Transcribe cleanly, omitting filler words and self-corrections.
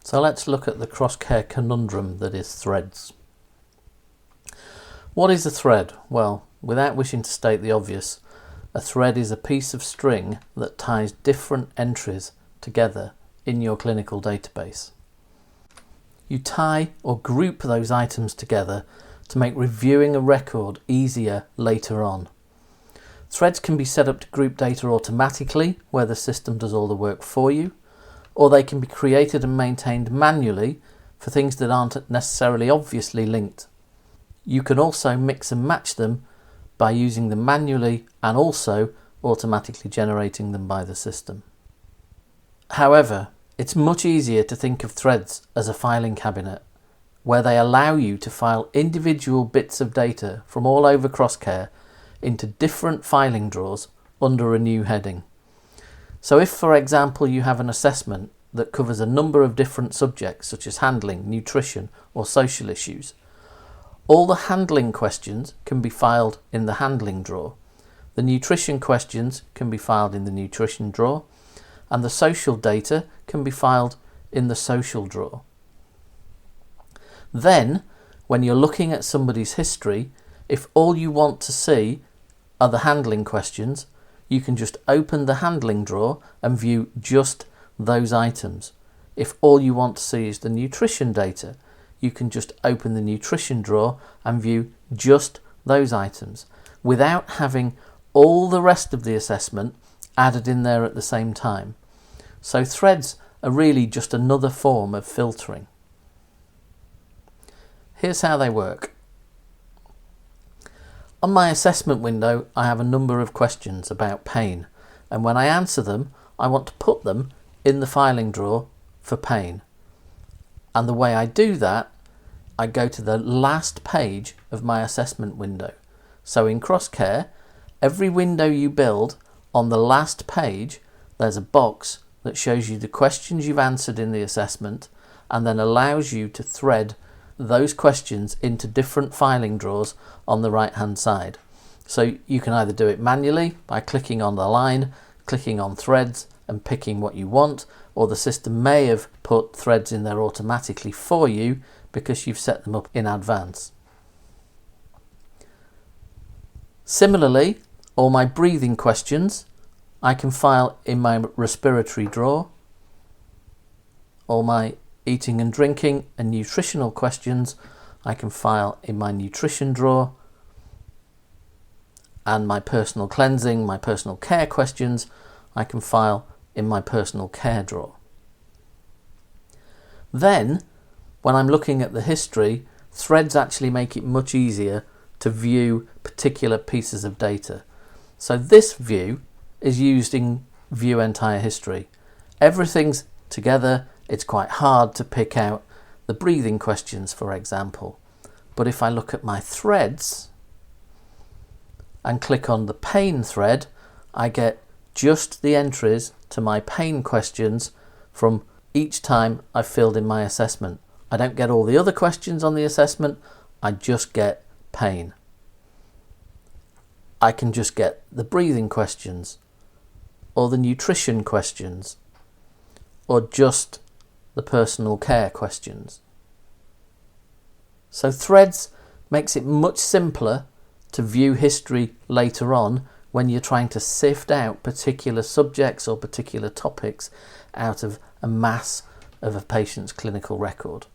So let's look at the cross-care conundrum that is threads. What is a thread? Well, without wishing to state the obvious, a thread is a piece of string that ties different entries together in your clinical database. You tie or group those items together to make reviewing a record easier later on. Threads can be set up to group data automatically, where the system does all the work for you, or they can be created and maintained manually for things that aren't necessarily obviously linked. You can also mix and match them by using them manually and also automatically generating them by the system. However, it's much easier to think of threads as a filing cabinet, where they allow you to file individual bits of data from all over Crosscare into different filing drawers under a new heading. So if, for example, you have an assessment that covers a number of different subjects such as handling, nutrition or social issues, all the handling questions can be filed in the handling drawer, the nutrition questions can be filed in the nutrition drawer, and the social data can be filed in the social drawer. Then, when you're looking at somebody's history, if all you want to see are the handling questions, you can just open the handling drawer and view just those items. If all you want to see is the nutrition data, you can just open the nutrition drawer and view just those items without having all the rest of the assessment added in there at the same time. So threads are really just another form of filtering. Here's how they work. On my assessment window, I have a number of questions about pain, and when I answer them, I want to put them in the filing drawer for pain. And the way I do that, I go to the last page of my assessment window. So in Crosscare, every window you build, on the last page, there's a box that shows you the questions you've answered in the assessment and then allows you to thread those questions into different filing drawers on the right hand side. So you can either do it manually by clicking on the line, clicking on threads and picking what you want, or the system may have put threads in there automatically for you because you've set them up in advance. Similarly, all my breathing questions I can file in my respiratory drawer. All my eating and drinking and nutritional questions I can file in my nutrition drawer, and my personal cleansing, my personal care questions I can file in my personal care drawer. Then, when I'm looking at the history, threads actually make it much easier to view particular pieces of data. So this view is used in View Entire History. Everything's together. It's quite hard to pick out the breathing questions, for example. But if I look at my threads and click on the pain thread, I get just the entries to my pain questions from each time I filled in my assessment. I don't get all the other questions on the assessment, I just get pain. I can just get the breathing questions or the nutrition questions or just the personal care questions. So threads makes it much simpler to view history later on when you're trying to sift out particular subjects or particular topics out of a mass of a patient's clinical record.